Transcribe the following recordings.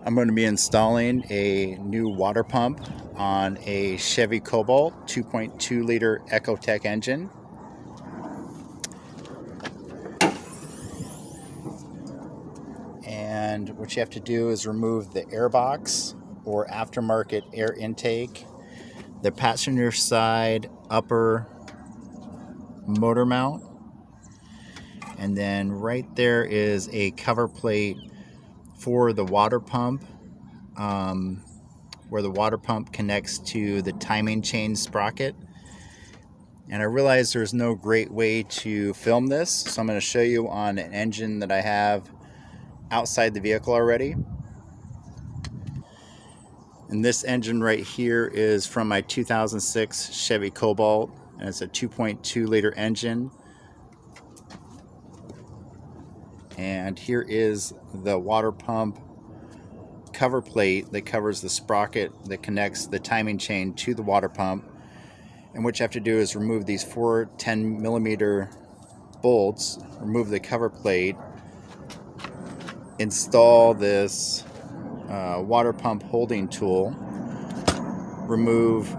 I'm going to be installing a new water pump on a Chevy Cobalt 2.2 liter Ecotec engine. And what you have to do is remove the air box or aftermarket air intake, the passenger side upper motor mount, and then right there is a cover plate for the water pump, where the water pump connects to the timing chain sprocket. And I realize there's no great way to film this, so I'm going to show you on an engine that I have outside the vehicle already. And this engine right here is from my 2006 Chevy Cobalt, and it's a 2.2 liter engine. And here is the water pump cover plate that covers the sprocket that connects the timing chain to the water pump. And what you have to do is remove these 4 10mm bolts, remove the cover plate, install this water pump holding tool, remove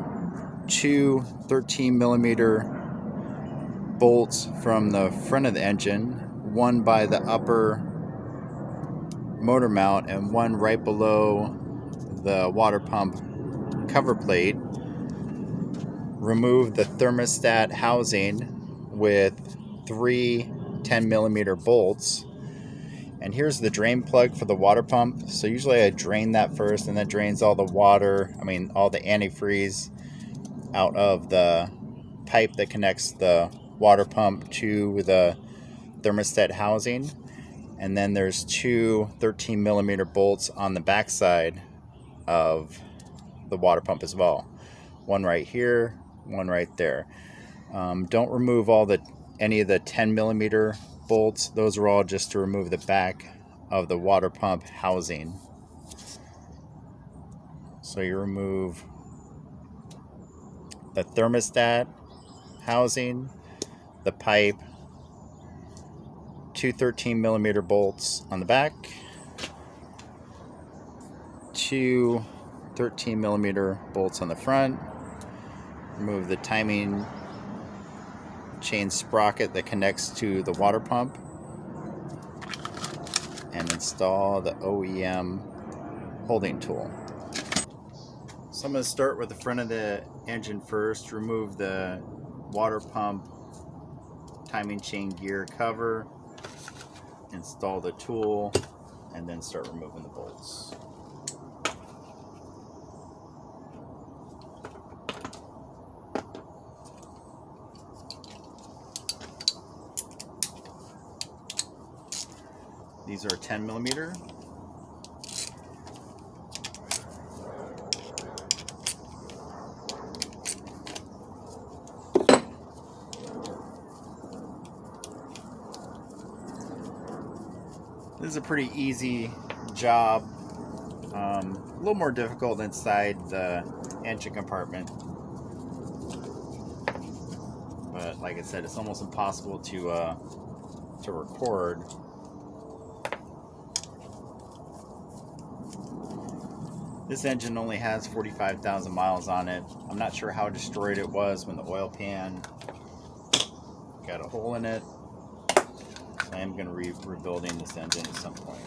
2 13mm bolts from the front of the engine, one by the upper motor mount and one right below the water pump cover plate. Remove the thermostat housing with 3 10mm bolts. And here's the drain plug for the water pump. So usually I drain that first, and that drains all the water, all the antifreeze out of the pipe that connects the water pump to the thermostat housing. And then there's 2 13mm bolts on the back side of the water pump as well. One right here, one right there. Don't remove any of the 10mm bolts. Those are all just to remove the back of the water pump housing. So you remove the thermostat housing, the pipe, 2 13mm bolts on the back, 2 13mm bolts on the front. Remove the timing chain sprocket that connects to the water pump, and install the OEM holding tool. So I'm going to start with the front of the engine first. Remove the water pump timing chain gear cover, install the tool, and then start removing the bolts. These are 10mm. This is a pretty easy job. A little more difficult inside the engine compartment. But like I said, it's almost impossible to record. This engine only has 45,000 miles on it. I'm not sure how destroyed it was when the oil pan got a hole in it. So I am going to be rebuilding this engine at some point.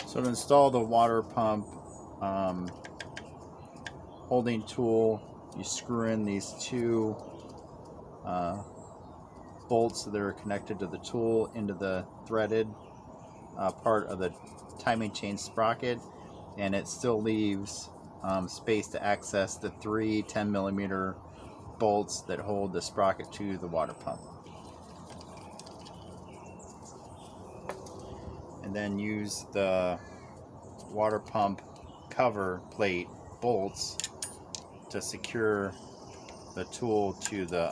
So to install the water pump holding tool, you screw in these 2 bolts that are connected to the tool into the threaded part of the timing chain sprocket, and it still leaves space to access the 3 10mm bolts that hold the sprocket to the water pump. And then use the water pump cover plate bolts to secure the tool to the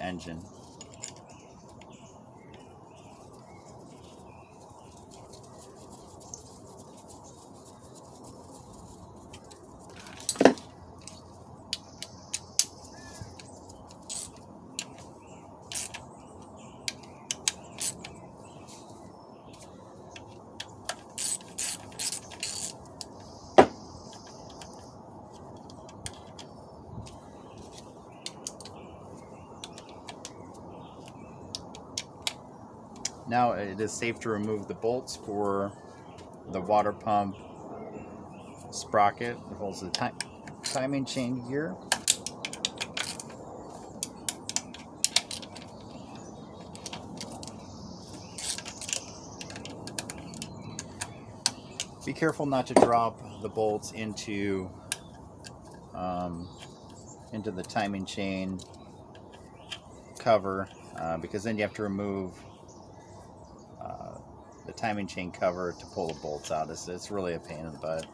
engine. Now it is safe to remove the bolts for the water pump sprocket that holds the timing chain gear. Be careful not to drop the bolts into the timing chain cover, because then you have to remove the timing chain cover to pull the bolts out. It's really a pain in the butt.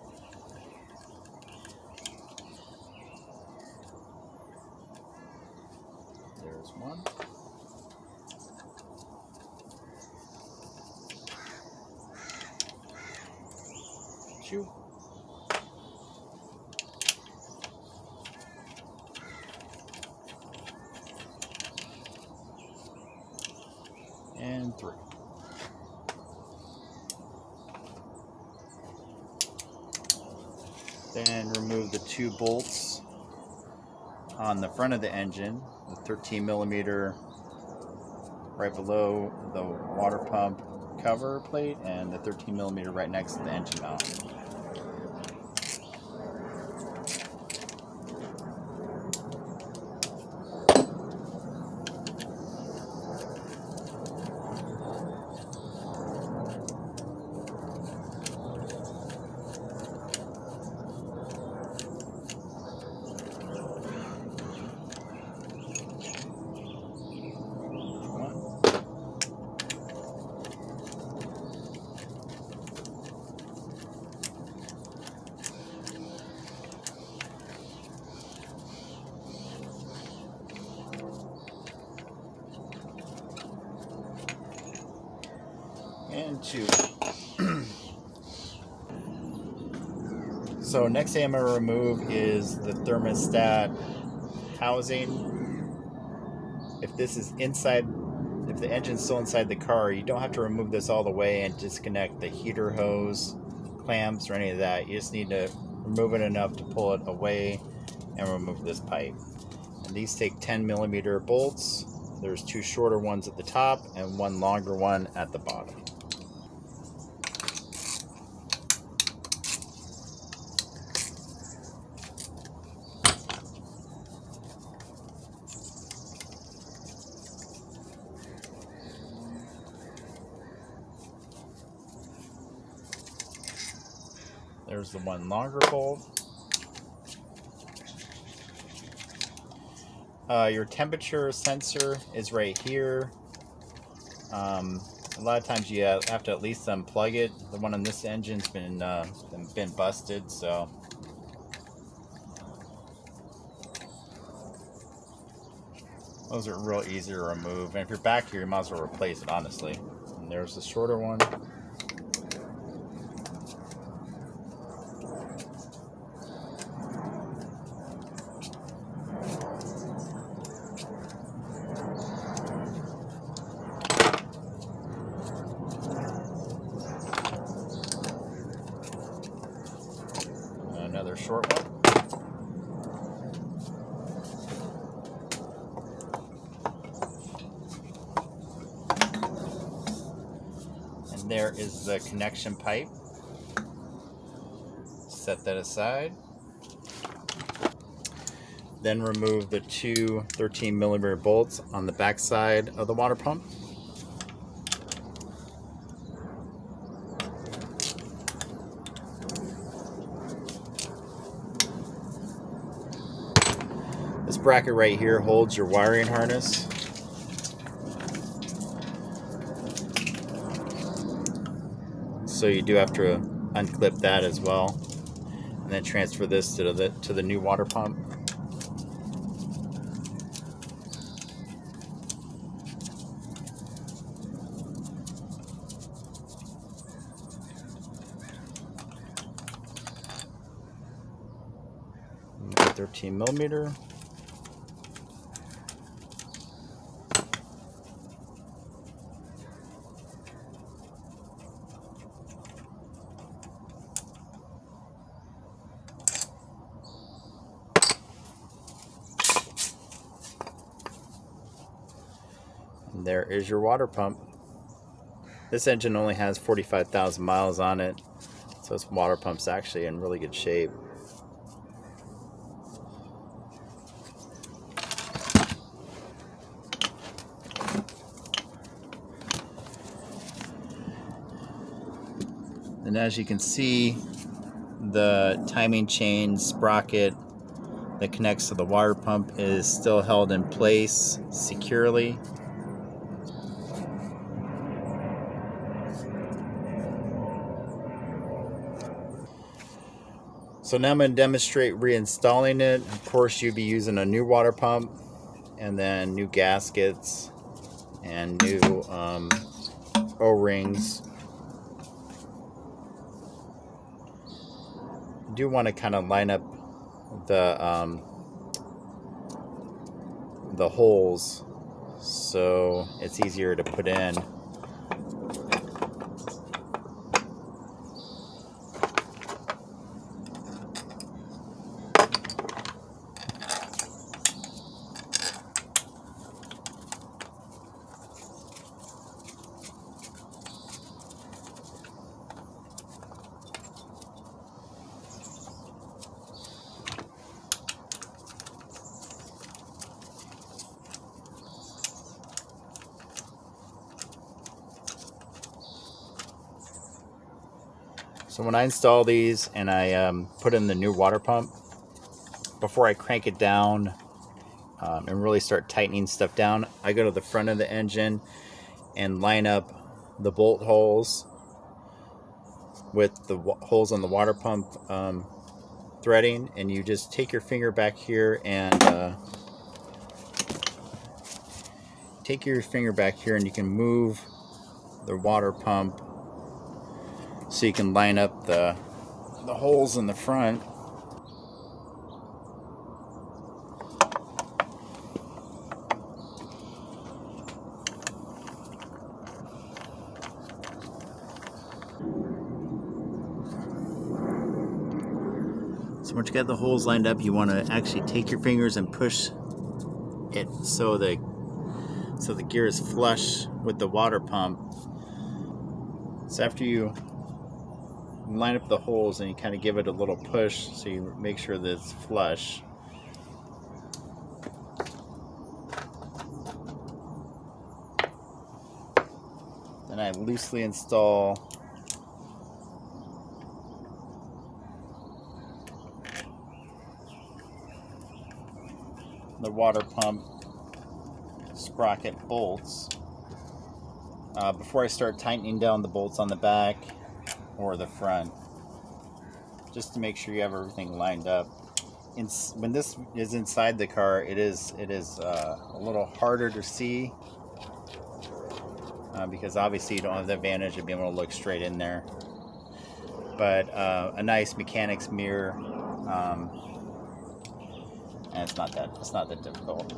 There's one. Two. And 3. Then remove the 2 bolts on the front of the engine, the 13mm right below the water pump cover plate and the 13mm right next to the engine mount. And 2. So next thing I'm going to remove is the thermostat housing. If this is inside, if the engine's still inside the car, you don't have to remove this all the way and disconnect the heater hose, clamps, or any of that. You just need to remove it enough to pull it away and remove this pipe. And these take 10mm bolts. There's 2 shorter ones at the top and 1 longer one at the bottom. There's the 1 longer bolt. Your temperature sensor is right here. A lot of times you have to at least unplug it. The one on this engine's been busted, so those are real easy to remove. And if you're back here, you might as well replace it, honestly. And there's the shorter one. Another short one. And there is the connection pipe. Set that aside. Then remove the 2 13mm bolts on the back side of the water pump. This bracket right here holds your wiring harness. so you do have to unclip that as well, and then transfer this to the new water pump. And 13 millimeter. And there is your water pump. This engine only has 45,000 miles on it, so this water pump's actually in really good shape. And as you can see, the timing chain sprocket that connects to the water pump is still held in place securely. So now I'm going to demonstrate reinstalling it. Of course, you'd be using a new water pump and then new gaskets and new O-rings. You do want to kind of line up the holes so it's easier to put in. So when I install these and I put in the new water pump, before I crank it down and really start tightening stuff down, I go to the front of the engine and line up the bolt holes with the holes on the water pump threading, and you just take your finger back here and you can move the water pump so you can line up the holes in the front. So once you got the holes lined up, you want to actually take your fingers and push it so the gear is flush with the water pump. So after you line up the holes and you kind of give it a little push so you make sure that it's flush. Then I loosely install the water pump sprocket bolts before I start tightening down the bolts on the back or the front, just to make sure you have everything lined up. When this is inside the car, it is a little harder to see because obviously you don't have the advantage of being able to look straight in there. But a nice mechanic's mirror, and it's not that difficult.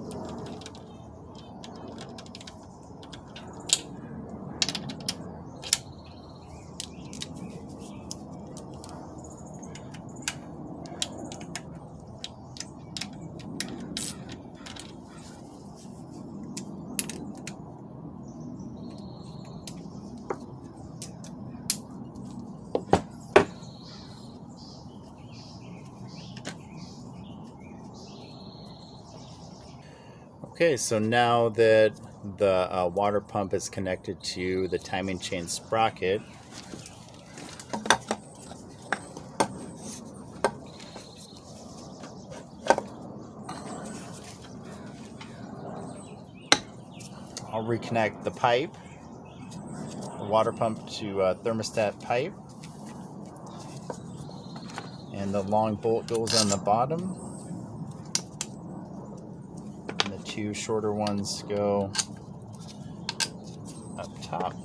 Okay, so now that the water pump is connected to the timing chain sprocket, I'll reconnect the pipe the water pump to thermostat pipe, and the long bolt goes on the bottom, and the two shorter ones go up top.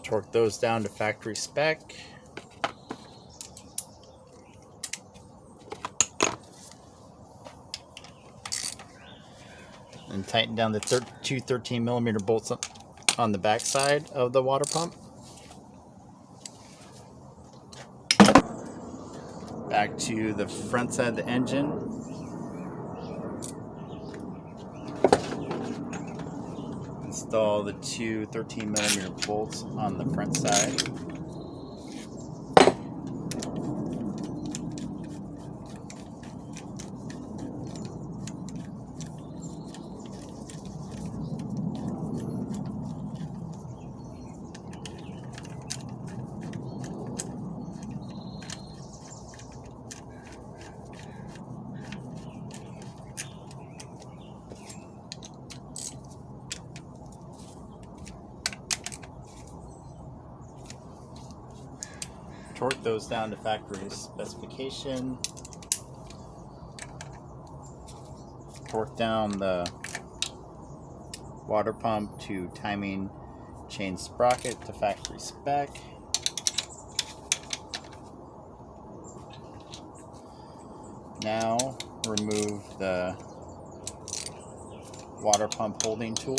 Torque those down to factory spec. And tighten down the two 13mm bolts on the back side of the water pump. Back to the front side of the engine. Install the two 13mm bolts on the front side. Torque those down to factory specification. Torque down the water pump to timing chain sprocket to factory spec. Now remove the water pump holding tool.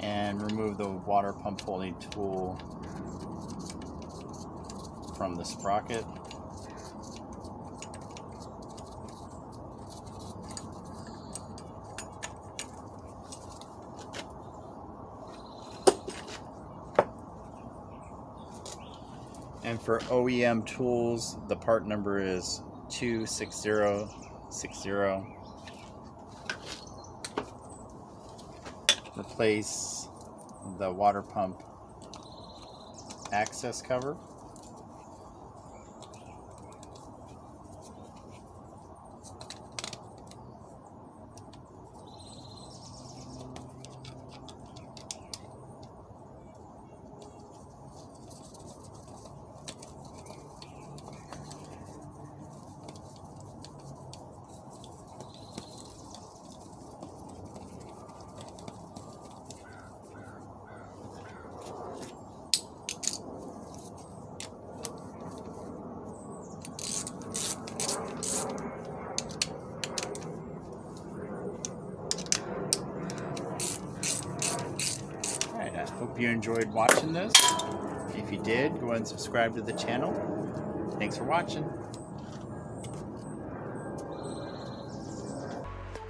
And remove the water pump holding tool from the sprocket. And for OEM tools, the part number is 26060. Replace the water pump access cover. Hope you enjoyed watching this. If you did, go ahead and subscribe to the channel. Thanks for watching.